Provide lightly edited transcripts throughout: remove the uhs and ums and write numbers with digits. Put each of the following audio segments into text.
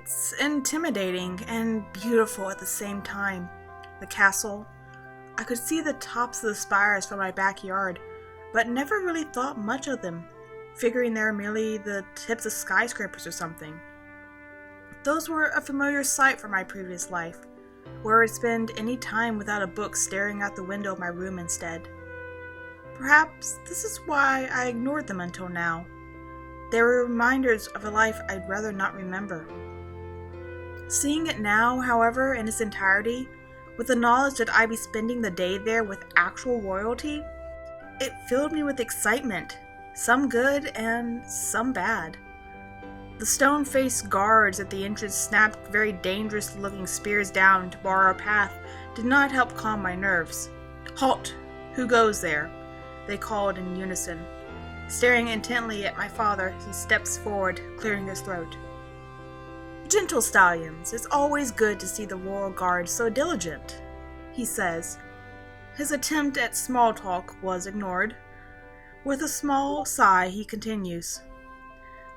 It's intimidating and beautiful at the same time. The castle. I could see the tops of the spires from my backyard, but never really thought much of them, figuring they're merely the tips of skyscrapers or something. Those were a familiar sight from my previous life, where I'd spend any time without a book staring out the window of my room instead. Perhaps this is why I ignored them until now. They were reminders of a life I'd rather not remember. Seeing it now, however, in its entirety, with the knowledge that I'd be spending the day there with actual royalty, it filled me with excitement, some good and some bad. The stone-faced guards at the entrance snapped very dangerous-looking spears down to bar our path did not help calm my nerves. "Halt! Who goes there?" they called in unison. Staring intently at my father, he steps forward, clearing his throat. "Gentle stallions, it's always good to see the royal guard so diligent," he says. His attempt at small talk was ignored. With a small sigh, he continues.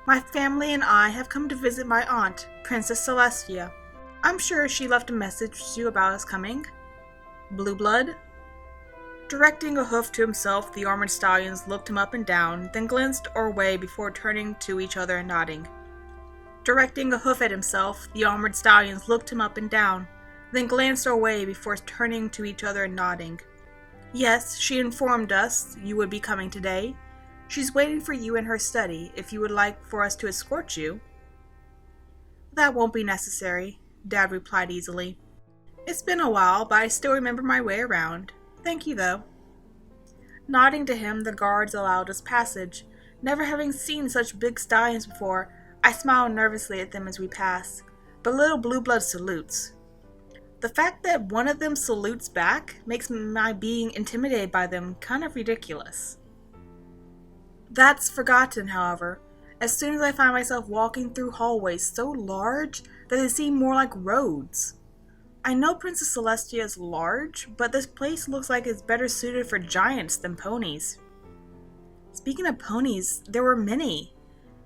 "My family and I have come to visit my aunt, Princess Celestia. I'm sure she left a message to you about us coming. Blue blood?" Directing a hoof to himself, the armored stallions looked him up and down, then glanced our way before turning to each other and nodding. Directing a hoof at himself, the armored stallions looked him up and down, then glanced our way before turning to each other and nodding. "Yes, she informed us you would be coming today. She's waiting for you in her study if you would like for us to escort you." "That won't be necessary," Dad replied easily. "It's been a while, but I still remember my way around. Thank you, though." Nodding to him, the guards allowed us passage. Never having seen such big stallions before, I smiled nervously at them as we passed, but little Blue Blood salutes. The fact that one of them salutes back makes my being intimidated by them kind of ridiculous. That's forgotten, however, as soon as I find myself walking through hallways so large that they seem more like roads. I know Princess Celestia is large, but this place looks like it's better suited for giants than ponies. Speaking of ponies, there were many.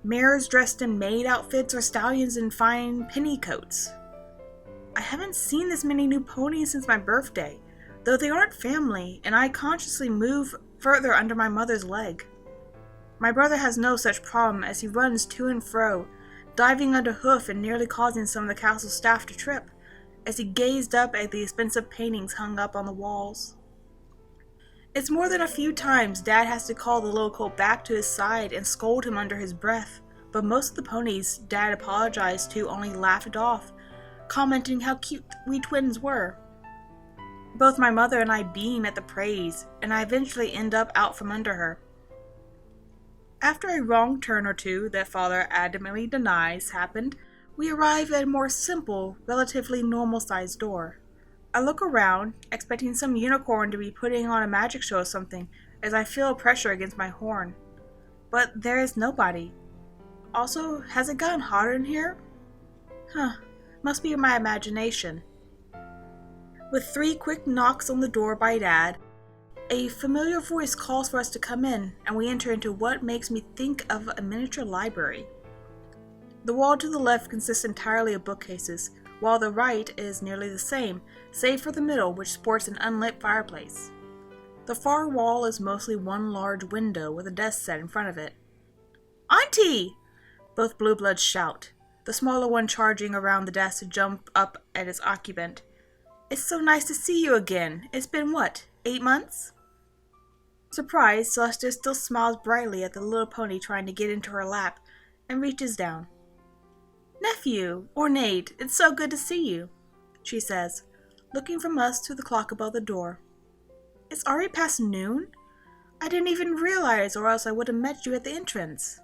Mares dressed in maid outfits or stallions in fine petticoats. I haven't seen this many new ponies since my birthday, though they aren't family, and I consciously move further under my mother's leg. My brother has no such problem as he runs to and fro, diving under hoof and nearly causing some of the castle staff to trip, as he gazed up at the expensive paintings hung up on the walls. It's more than a few times Dad has to call the little colt back to his side and scold him under his breath, but most of the ponies Dad apologized to only laughed it off, commenting how cute we twins were. Both my mother and I beam at the praise, and I eventually end up out from under her. After a wrong turn or two that Father adamantly denies happened, we arrive at a more simple, relatively normal-sized door. I look around, expecting some unicorn to be putting on a magic show or something, as I feel pressure against my horn. But there is nobody. Also, has it gotten hotter in here? Must be my imagination. With 3 quick knocks on the door by Dad, a familiar voice calls for us to come in, and we enter into what makes me think of a miniature library. The wall to the left consists entirely of bookcases, while the right is nearly the same, save for the middle, which sports an unlit fireplace. The far wall is mostly one large window with a desk set in front of it. "Auntie!" both Blue Bloods shout, the smaller one charging around the desk to jump up at its occupant. "It's so nice to see you again. It's been, 8 months? Surprised, Celestia still smiles brightly at the little pony trying to get into her lap, and reaches down. "Nephew, Ornate, it's so good to see you," she says, looking from us to the clock above the door. "It's already past noon? I didn't even realize, or else I would have met you at the entrance."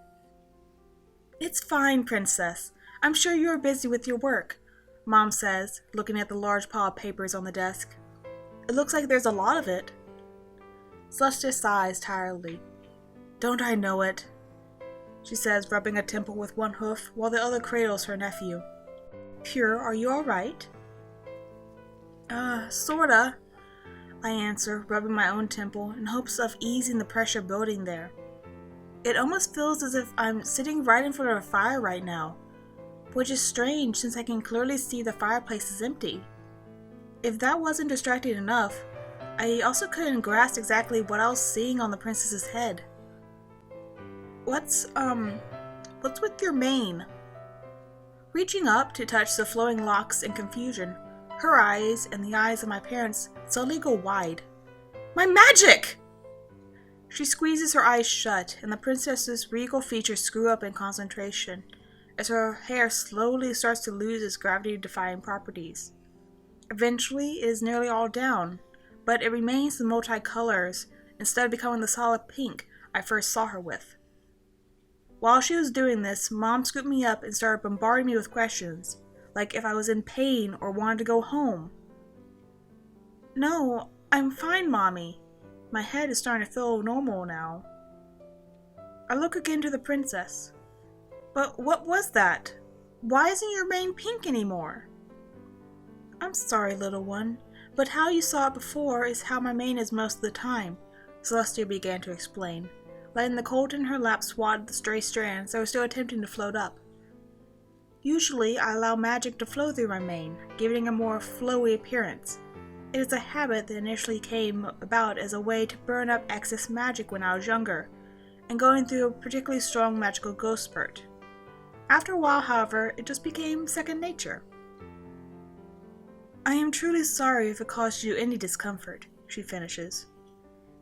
"It's fine, Princess. I'm sure you are busy with your work," Mom says, looking at the large pile of papers on the desk. "It looks like there's a lot of it." Celestia sighs tiredly. "Don't I know it?" she says, rubbing a temple with one hoof while the other cradles her nephew. "Pure, are you all right?" Sorta," I answer, rubbing my own temple in hopes of easing the pressure building there. It almost feels as if I'm sitting right in front of a fire right now. which is strange since I can clearly see the fireplace is empty. If that wasn't distracting enough, I also couldn't grasp exactly what I was seeing on the princess's head. What's with your mane? Reaching up to touch the flowing locks in confusion, her eyes and the eyes of my parents suddenly go wide. My magic! She squeezes her eyes shut, and the princess's regal features screw up in concentration, as her hair slowly starts to lose its gravity-defying properties. Eventually, it is nearly all down, but it remains in multicolors instead of becoming the solid pink I first saw her with. While she was doing this, Mom scooped me up and started bombarding me with questions, like if I was in pain or wanted to go home. No, I'm fine, Mommy. My head is starting to feel normal now. I look again to the princess. But what was that? Why isn't your mane pink anymore? I'm sorry, little one, but how you saw it before is how my mane is most of the time, Celestia began to explain, letting the colt in her lap swat the stray strands that were still attempting to float up. Usually, I allow magic to flow through my mane, giving it a more flowy appearance. It is a habit that initially came about as a way to burn up excess magic when I was younger, and going through a particularly strong magical ghost spurt. After a while, however, it just became second nature. I am truly sorry if it caused you any discomfort, she finishes,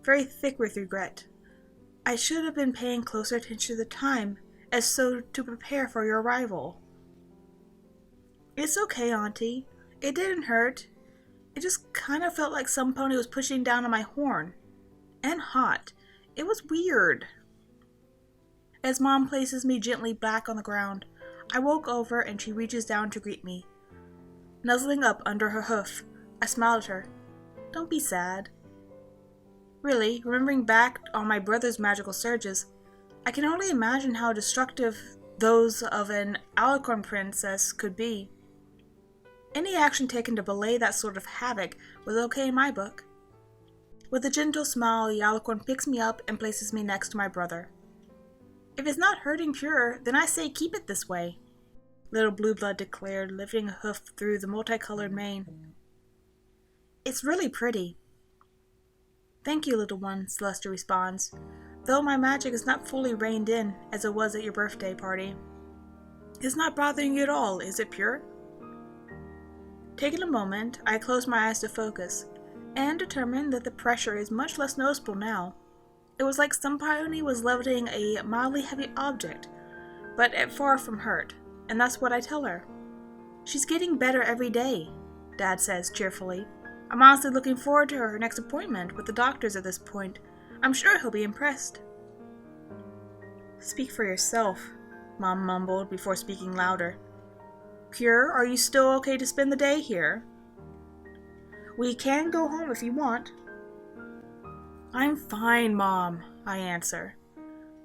very thick with regret. I should have been paying closer attention to the time, as so to prepare for your arrival. It's okay, Auntie. It didn't hurt. It just kind of felt like some pony was pushing down on my horn. And hot. It was weird. As Mom places me gently back on the ground, I woke over and she reaches down to greet me. Nuzzling up under her hoof, I smiled at her. Don't be sad. Really, remembering back on my brother's magical surges, I can only imagine how destructive those of an alicorn princess could be. Any action taken to belay that sort of havoc was okay in my book. With a gentle smile, the alicorn picks me up and places me next to my brother. If it's not hurting Pure, then I say keep it this way, Little Blue Blood declared, lifting a hoof through the multicolored mane. It's really pretty. Thank you, little one, Celestia responds, though my magic is not fully reined in as it was at your birthday party. It's not bothering you at all, is it, Pure? Taking a moment, I close my eyes to focus, and determine that the pressure is much less noticeable now. It was like some pony was levitating a mildly heavy object, but far from hurt, and that's what I tell her. She's getting better every day, Dad says cheerfully. I'm honestly looking forward to her next appointment with the doctors at this point. I'm sure he'll be impressed. Speak for yourself, Mom mumbled before speaking louder. Pure, are you still okay to spend the day here? We can go home if you want. I'm fine, Mom, I answer.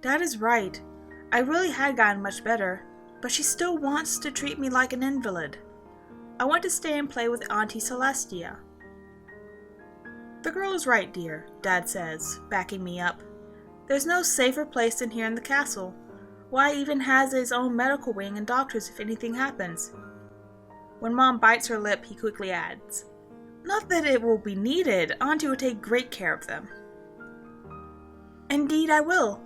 Dad is right. I really had gotten much better, but she still wants to treat me like an invalid. I want to stay and play with Auntie Celestia. The girl is right, dear, Dad says, backing me up. There's no safer place than here in the castle. Why even has his own medical wing and doctors if anything happens. When Mom bites her lip, he quickly adds, Not that it will be needed. Auntie will take great care of them. Indeed I will.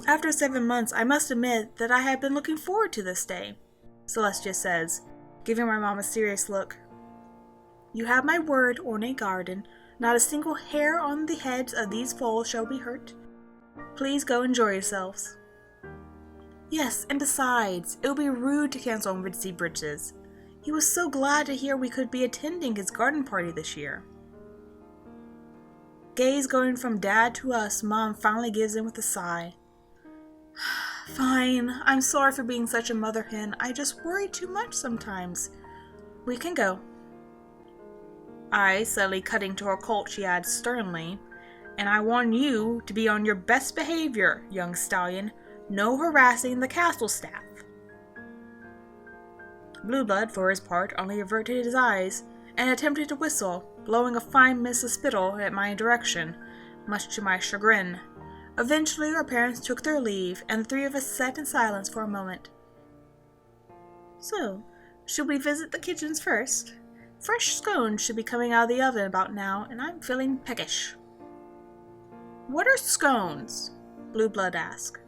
After 7 months, I must admit that I have been looking forward to this day, Celestia says, giving my mom a serious look. You have my word, ornate garden. Not a single hair on the heads of these foals shall be hurt. Please go enjoy yourselves. Yes, and besides, it would be rude to cancel on Ritzy Britches. He was so glad to hear we could be attending his garden party this year. Gaze going from Dad to us, Mom finally gives in with a sigh. Fine, I'm sorry for being such a mother hen. I just worry too much sometimes. We can go. I, suddenly cutting to her colt, she adds sternly, and I warn you to be on your best behavior, young stallion. No harassing the castle staff. Blue Blood, for his part, only averted his eyes and attempted to whistle, blowing a fine mist of spittle at my direction, much to my chagrin. Eventually our parents took their leave, and the three of us sat in silence for a moment. So, should we visit the kitchens first? Fresh scones should be coming out of the oven about now, and I'm feeling peckish. What are scones? Blue Blood asked.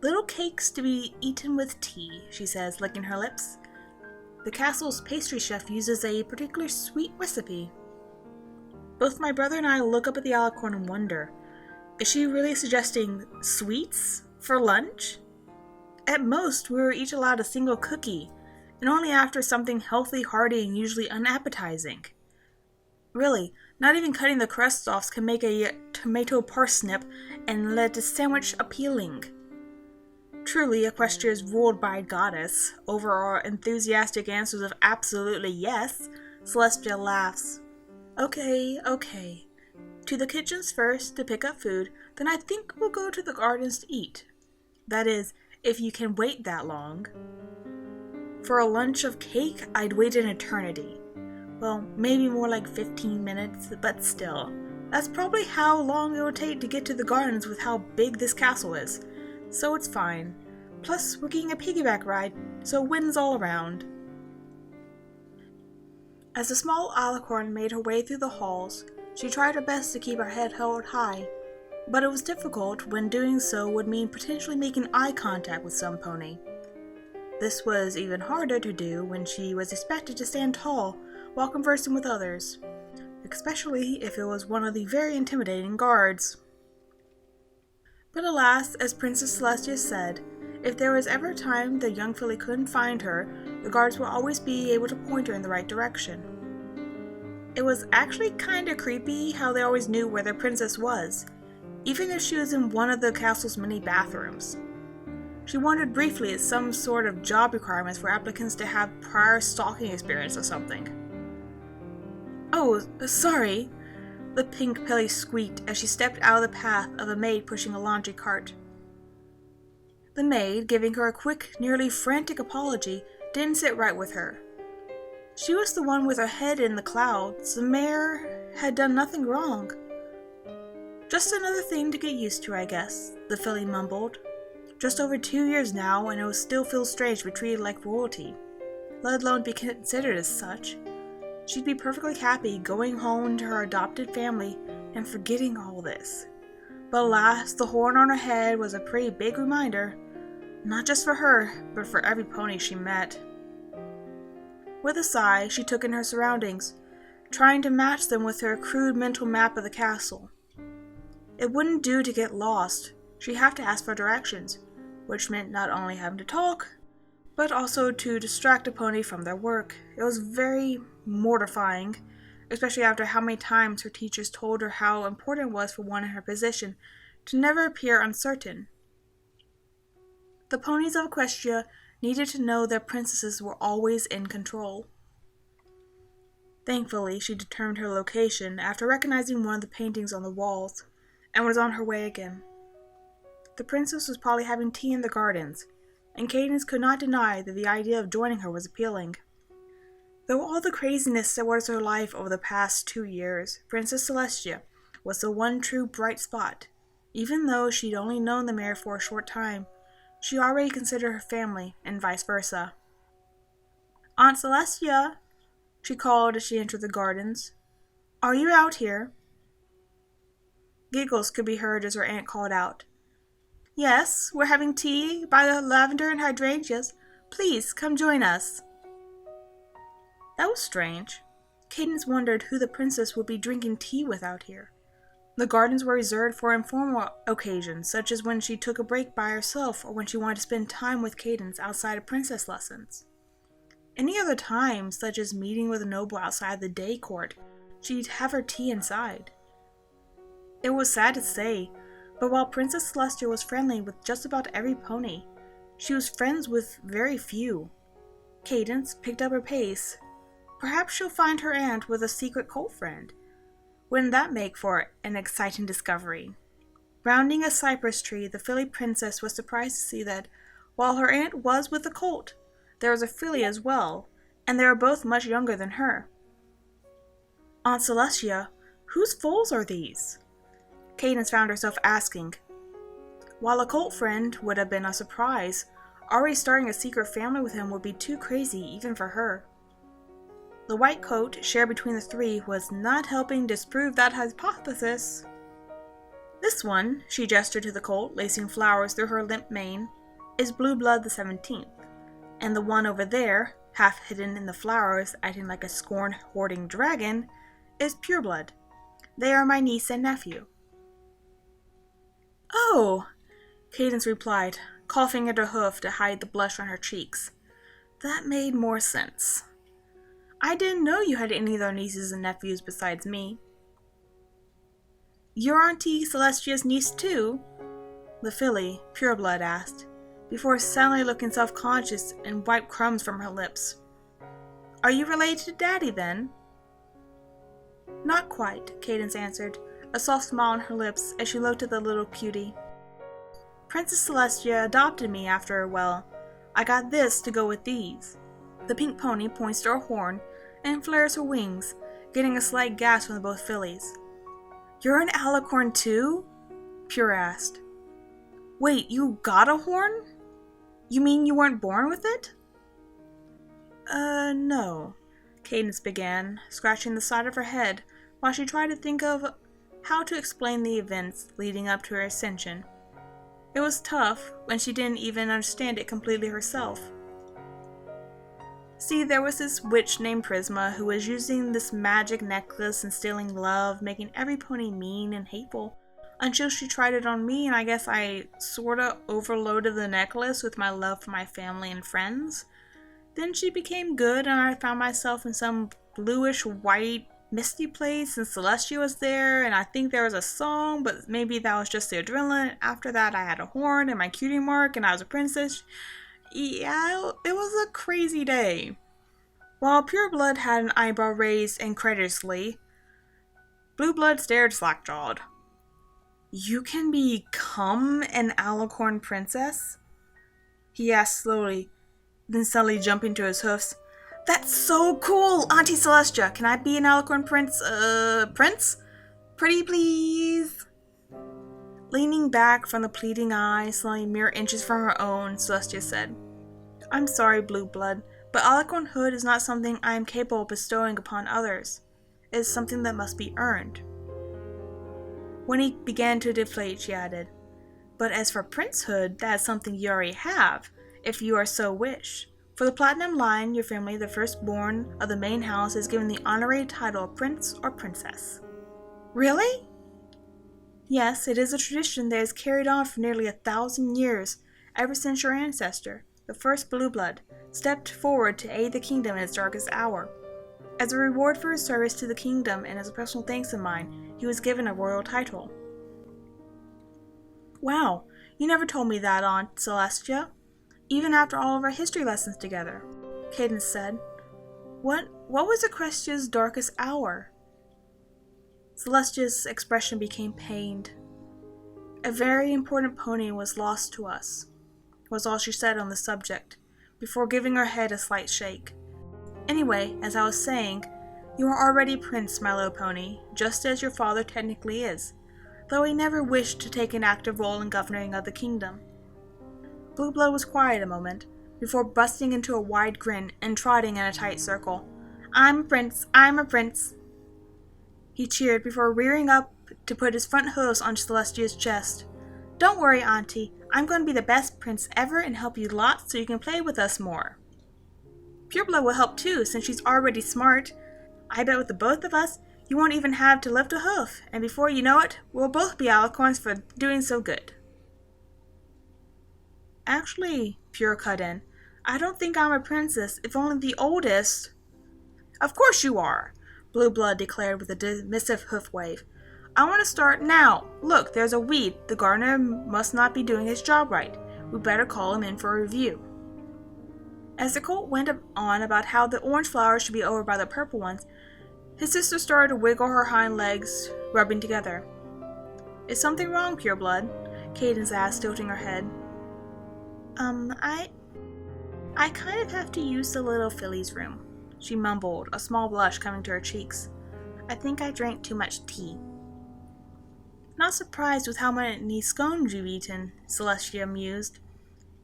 Little cakes to be eaten with tea, she says, licking her lips. The castle's pastry chef uses a particular sweet recipe. Both my brother and I look up at the alicorn and wonder, is she really suggesting sweets for lunch? At most, we were each allowed a single cookie, and only after something healthy, hearty, and usually unappetizing. Really, not even cutting the crusts off can make a tomato parsnip and lettuce sandwich appealing. Truly, Equestria is ruled by a goddess. Over our enthusiastic answers of absolutely yes, Celestia laughs. Okay. To the kitchens first to pick up food, then I think we'll go to the gardens to eat. That is, if you can wait that long. For a lunch of cake, I'd wait an eternity. Well, maybe more like 15 minutes, but still. That's probably how long it would take to get to the gardens with how big this castle is. So it's fine. Plus, we're getting a piggyback ride, so wins all around. As the small alicorn made her way through the halls, she tried her best to keep her head held high, but it was difficult when doing so would mean potentially making eye contact with some pony. This was even harder to do when she was expected to stand tall while conversing with others, especially if it was one of the very intimidating guards. But alas, as Princess Celestia said, if there was ever a time the young filly couldn't find her, the guards would always be able to point her in the right direction. It was actually kinda creepy how they always knew where their princess was, even if she was in one of the castle's many bathrooms. She wondered briefly at some sort of job requirements for applicants to have prior stalking experience or something. Oh, sorry, the pink pelly squeaked as she stepped out of the path of a maid pushing a laundry cart. The maid, giving her a quick, nearly frantic apology, didn't sit right with her. She was the one with her head in the clouds. The mayor had done nothing wrong. Just another thing to get used to, I guess, the filly mumbled. Just over 2 years now, and it still feels strange to be treated like royalty, let alone be considered as such. She'd be perfectly happy going home to her adopted family and forgetting all this. But alas, the horn on her head was a pretty big reminder, not just for her, but for every pony she met. With a sigh, she took in her surroundings, trying to match them with her crude mental map of the castle. It wouldn't do to get lost. She'd have to ask for directions, which meant not only having to talk, but also to distract a pony from their work. It was very mortifying, especially after how many times her teachers told her how important it was for one in her position to never appear uncertain. The ponies of Equestria needed to know their princesses were always in control. Thankfully, she determined her location after recognizing one of the paintings on the walls, and was on her way again. The princess was probably having tea in the gardens, and Cadence could not deny that the idea of joining her was appealing. Though all the craziness that was her life over the past 2 years, Princess Celestia was the one true bright spot. Even though she'd only known the mayor for a short time, she already considered her family, and vice versa. Aunt Celestia, she called as she entered the gardens. Are you out here? Giggles could be heard as her aunt called out. Yes, we're having tea by the lavender and hydrangeas. Please, come join us. That was strange. Cadence wondered who the princess would be drinking tea with out here. The gardens were reserved for informal occasions, such as when she took a break by herself or when she wanted to spend time with Cadence outside of princess lessons. Any other time, such as meeting with a noble outside the day court, she'd have her tea inside. It was sad to say, but while Princess Celestia was friendly with just about every pony, she was friends with very few. Cadence picked up her pace. Perhaps she'll find her aunt with a secret colt friend. Wouldn't that make for an exciting discovery? Rounding a cypress tree, the filly princess was surprised to see that, while her aunt was with the colt, there was a filly as well, and they were both much younger than her. Aunt Celestia, whose foals are these? Cadence found herself asking. While a colt friend would have been a surprise, Already starting a secret family with him would be too crazy, even for her. The white coat shared between the three was not helping disprove that hypothesis. This one, she gestured to the colt, lacing flowers through her limp mane, is Blue Blood the 17th, and the one over there, half hidden in the flowers, acting like a scorn-hoarding dragon, is Pure Blood. They are my niece and nephew. Oh, Cadence replied, coughing at her hoof to hide the blush on her cheeks. That made more sense. I didn't know you had any other nieces and nephews besides me. Your Auntie Celestia's niece too? The filly, Pure Blood, asked, before suddenly looking self-conscious and wiped crumbs from her lips. Are you related to Daddy, then? Not quite, Cadence answered, a soft smile on her lips as she looked at the little cutie. Princess Celestia adopted me after, well, I got this to go with these. The pink pony points to her horn and flares her wings, getting a slight gasp from both fillies. You're an alicorn too? Pure asked. Wait, you got a horn? You mean you weren't born with it? No, Cadence began, scratching the side of her head while she tried to think of how to explain the events leading up to her ascension. It was tough when she didn't even understand it completely herself. See, there was this witch named Prisma who was using this magic necklace and stealing love, making every pony mean and hateful, until she tried it on me, and I guess I sorta overloaded the necklace with my love for my family and friends. Then she became good, and I found myself in some bluish-white misty place, and Celestia was there, and I think there was a song, but maybe that was just the adrenaline. After that, I had a horn and my cutie mark, and I was a princess. Yeah, it was a crazy day. While Pure Blood had an eyebrow raised incredulously, Blue Blood stared slack-jawed. You can become an alicorn princess? He asked slowly, then suddenly jumping to his hoofs. That's so cool, Auntie Celestia! Can I be an alicorn prince? Pretty please? Leaning back from the pleading eyes, only mere inches from her own, Celestia said, I'm sorry, Blue Blood, but alicornhood is not something I am capable of bestowing upon others. It is something that must be earned. When he began to deflate, she added, but as for princehood, that is something you already have, if you are so wish. For the Platinum line, your family, the firstborn of the main house, is given the honorary title of prince or princess. Really? Yes, it is a tradition that is carried on for nearly 1,000 years, ever since your ancestor, the first Blue Blood, stepped forward to aid the kingdom in its darkest hour. As a reward for his service to the kingdom and as a personal thanks of mine, he was given a royal title. Wow, you never told me that, Aunt Celestia. Even after all of our history lessons together, Cadence said. What was Equestria's darkest hour? Celestia's expression became pained. A very important pony was lost to us, was all she said on the subject, before giving her head a slight shake. Anyway, as I was saying, you are already Prince, my little pony, just as your father technically is, though he never wished to take an active role in governing of the kingdom. Blue Blood was quiet a moment, before busting into a wide grin and trotting in a tight circle. I'm a prince! I'm a prince! He cheered before rearing up to put his front hooves on Celestia's chest. Don't worry, Auntie. I'm going to be the best prince ever and help you lots so you can play with us more. Pure Blood will help too, since she's already smart. I bet with the both of us, you won't even have to lift a hoof, and before you know it, we'll both be alicorns for doing so good. Actually, Pure cut in, I don't think I'm a princess, if only the oldest. Of course you are, Blue Blood declared with a dismissive hoof wave. I want to start now. Look, there's a weed. The gardener must not be doing his job right. We better call him in for a review. As the colt went on about how the orange flowers should be over by the purple ones, his sister started to wiggle her hind legs, rubbing together. Is something wrong, Pure Blood? Cadence asked, tilting her head. I kind of have to use the little filly's room, she mumbled, a small blush coming to her cheeks. I think I drank too much tea. Not surprised with how many scones you've eaten, Celestia mused.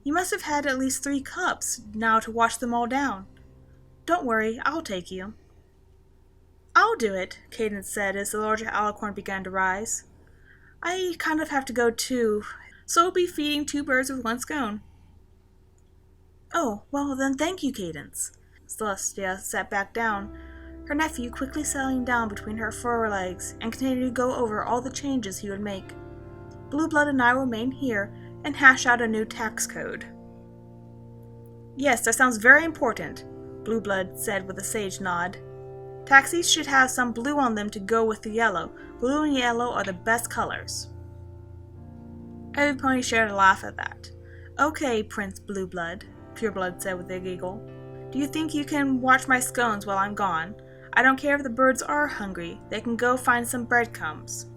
You must have had at least 3 cups now to wash them all down. Don't worry, I'll take you. I'll do it, Cadence said as the larger alicorn began to rise. I kind of have to go too, so we'll be feeding 2 birds with 1 scone. Oh, well then thank you, Cadence. Celestia sat back down, her nephew quickly settling down between her forelegs and continued to go over all the changes he would make. Blue Blood and I remain here and hash out a new tax code. Yes, that sounds very important, Blue Blood said with a sage nod. Taxis should have some blue on them to go with the yellow. Blue and yellow are the best colors. Every pony shared a laugh at that. Okay, Prince Blue Blood, Pure Blood said with a giggle. Do you think you can watch my scones while I'm gone? I don't care if the birds are hungry. They can go find some breadcrumbs.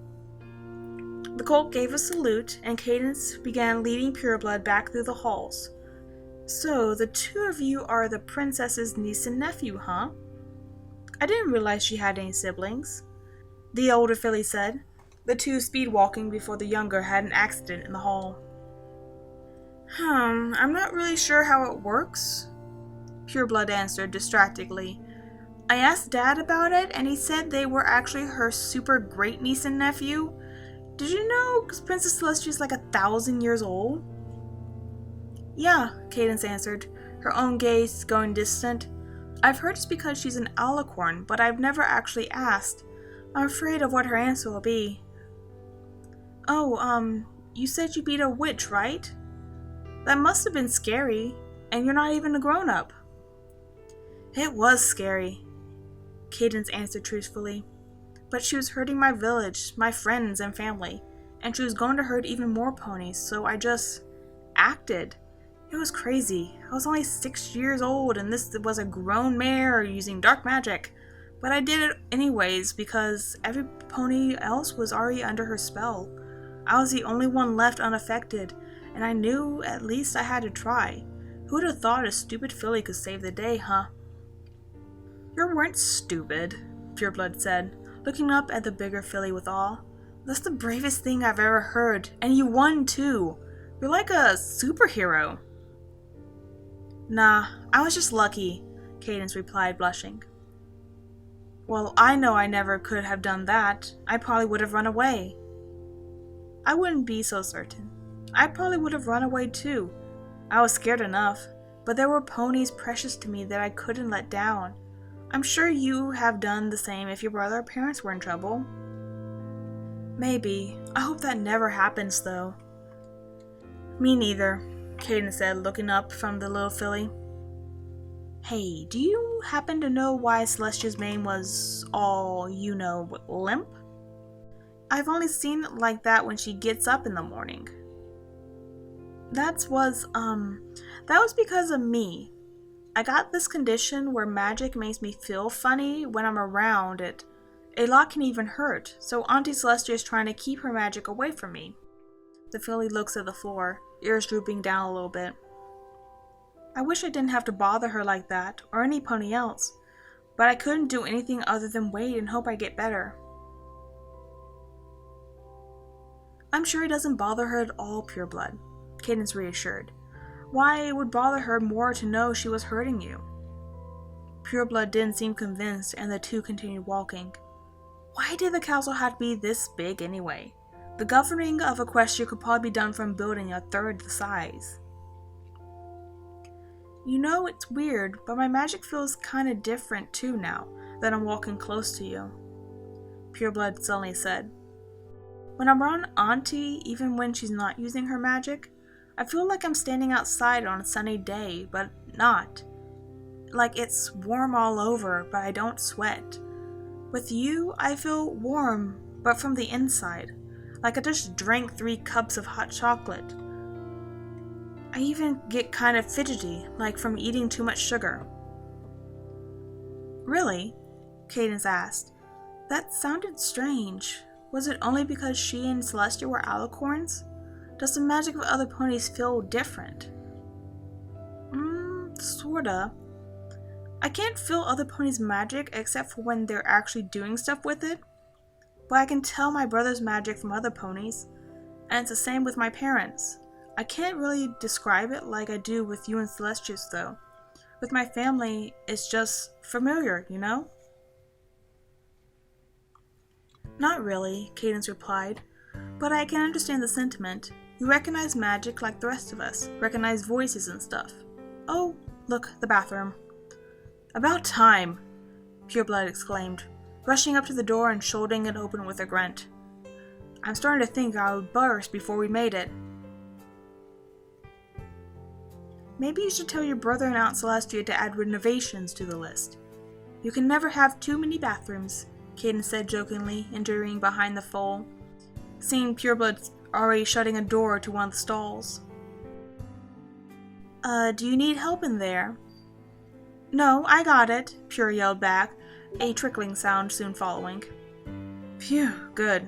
The colt gave a salute, and Cadence began leading Pure Blood back through the halls. So, the 2 of you are the princess's niece and nephew, huh? I didn't realize she had any siblings, the older filly said, the 2 speed walking before the younger had an accident in the hall. I'm not really sure how it works, Pure Blood answered distractedly. I asked Dad about it, and he said they were actually her super great niece and nephew. Did you know Princess Celestia is like 1,000 years old? Yeah, Cadence answered, her own gaze going distant. I've heard it's because she's an alicorn, but I've never actually asked. I'm afraid of what her answer will be. Oh, you said you beat a witch, right? That must have been scary, and you're not even a grown-up. It was scary, Cadence answered truthfully. But she was hurting my village, my friends and family, and she was going to hurt even more ponies, so I just acted. It was crazy. I was only 6 years old, and this was a grown mare using dark magic. But I did it anyways because every pony else was already under her spell. I was the only one left unaffected, and I knew at least I had to try. Who would have thought a stupid filly could save the day, huh? You weren't stupid, Pure Blood said, looking up at the bigger filly with awe. That's the bravest thing I've ever heard, and you won too. You're like a superhero. Nah, I was just lucky, Cadence replied, blushing. Well, I know I never could have done that. I probably would have run away. I wouldn't be so certain. I probably would have run away too. I was scared enough, but there were ponies precious to me that I couldn't let down. I'm sure you have done the same if your brother or parents were in trouble. Maybe. I hope that never happens, though. Me neither, Cadence said, looking up from the little filly. Hey, do you happen to know why Celestia's mane was all, limp? I've only seen it like that when she gets up in the morning. That was because of me. I got this condition where magic makes me feel funny when I'm around it. A lot can even hurt, so Auntie Celestia is trying to keep her magic away from me. The filly looks at the floor, ears drooping down a little bit. I wish I didn't have to bother her like that, or any pony else, but I couldn't do anything other than wait and hope I get better. I'm sure it doesn't bother her at all, Pure Blood, Cadence reassured. Why, it would bother her more to know she was hurting you. Pure Blood didn't seem convinced, and the 2 continued walking. Why did the castle have to be this big anyway? The governing of Equestria could probably be done from building a third the size. You know, it's weird, but my magic feels kinda different too now that I'm walking close to you, Pure Blood suddenly said. When I'm around Auntie, even when she's not using her magic, I feel like I'm standing outside on a sunny day, but not. Like it's warm all over, but I don't sweat. With you, I feel warm, but from the inside. Like I just drank 3 cups of hot chocolate. I even get kind of fidgety, like from eating too much sugar. Really? Cadence asked. That sounded strange. Was it only because she and Celestia were alicorns? Does the magic of other ponies feel different? Sorta. I can't feel other ponies' magic except for when they're actually doing stuff with it. But I can tell my brother's magic from other ponies, and it's the same with my parents. I can't really describe it like I do with you and Celestius, though. With my family, it's just familiar, you know? Not really, Cadence replied, but I can understand the sentiment. You recognize magic like the rest of us, recognize voices and stuff. Oh, look, the bathroom. About time, Pureblood exclaimed, rushing up to the door and shouldering it open with a grunt. I'm starting to think I would burst before we made it. Maybe you should tell your brother and Aunt Celestia to add renovations to the list. You can never have too many bathrooms, Cadence said jokingly, entering behind the foal, seeing Pureblood already shutting a door to one of the stalls. Do you need help in there? No, I got it, Pure yelled back, a trickling sound soon following. Phew, good.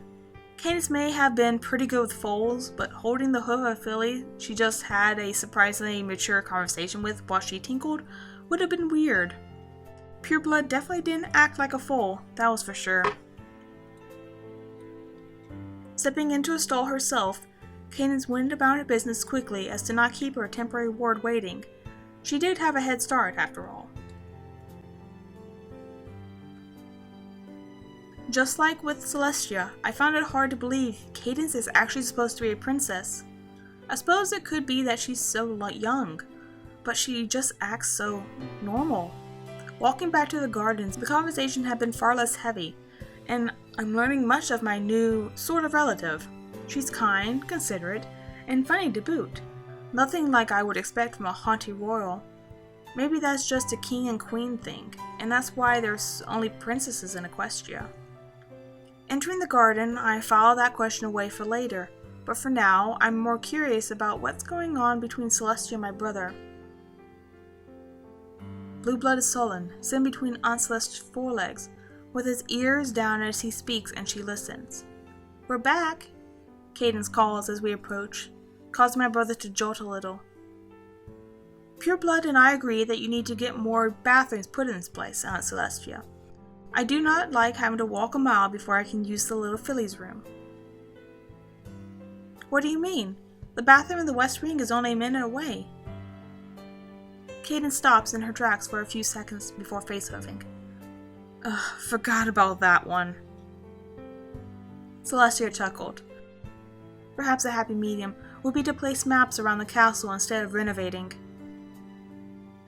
Cadence may have been pretty good with foals, but holding the hoof of a filly she just had a surprisingly mature conversation with while she tinkled would have been weird. Pureblood definitely didn't act like a foal, that was for sure. Stepping into a stall herself, Cadence went about her business quickly as to not keep her temporary ward waiting. She did have a head start, after all. Just like with Celestia, I found it hard to believe Cadence is actually supposed to be a princess. I suppose it could be that she's so young, but she just acts so normal. Walking back to the gardens, the conversation had been far less heavy, and I'm learning much of my new sort of relative. She's kind, considerate, and funny to boot. Nothing like I would expect from a haughty royal. Maybe that's just a king and queen thing, and that's why there's only princesses in Equestria. Entering the garden, I file that question away for later, but for now, I'm more curious about what's going on between Celestia and my brother. Blueblood is sullen, sitting between Aunt Celestia's forelegs, with his ears down as he speaks and she listens. We're back, Cadence calls as we approach, causing my brother to jolt a little. Pureblood and I agree that you need to get more bathrooms put in this place, Aunt Celestia. I do not like having to walk a mile before I can use the little filly's room. What do you mean? The bathroom in the West Wing is only a minute away. Cadence stops in her tracks for a few seconds before face-huffing. Ugh, forgot about that one. Celestia chuckled. Perhaps a happy medium would be to place maps around the castle instead of renovating.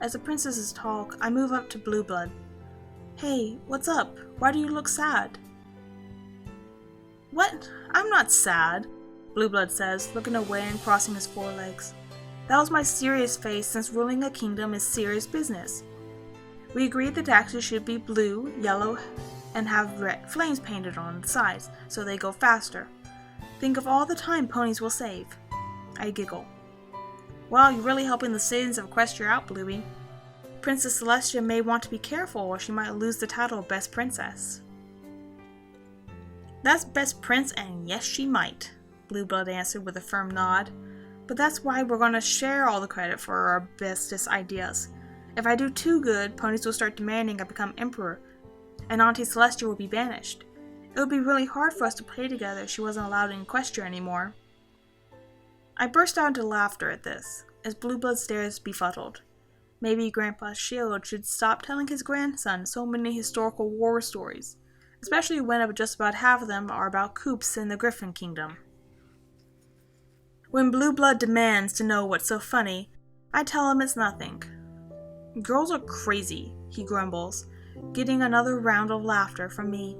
As the princesses talk, I move up to Blueblood. Hey, what's up? Why do you look sad? What? I'm not sad, Blueblood says, looking away and crossing his forelegs. That was my serious face, since ruling a kingdom is serious business. We agreed the taxis should be blue, yellow, and have red flames painted on the sides so they go faster. Think of all the time ponies will save. I giggle. Well, you're really helping the citizens of Equestria out, Bluey. Princess Celestia may want to be careful or she might lose the title of Best Princess. That's Best Prince, and yes she might, Blueblood answered with a firm nod. But that's why we're going to share all the credit for our bestest ideas. If I do too good, ponies will start demanding I become emperor, and Auntie Celestia will be banished. It would be really hard for us to play together if she wasn't allowed in Equestria anymore. I burst out into laughter at this, as Blueblood stares befuddled. Maybe Grandpa Shield should stop telling his grandson so many historical war stories, especially when just about half of them are about coups in the Griffin Kingdom. When Blueblood demands to know what's so funny, I tell him it's nothing. Girls are crazy, he grumbles, getting another round of laughter from me.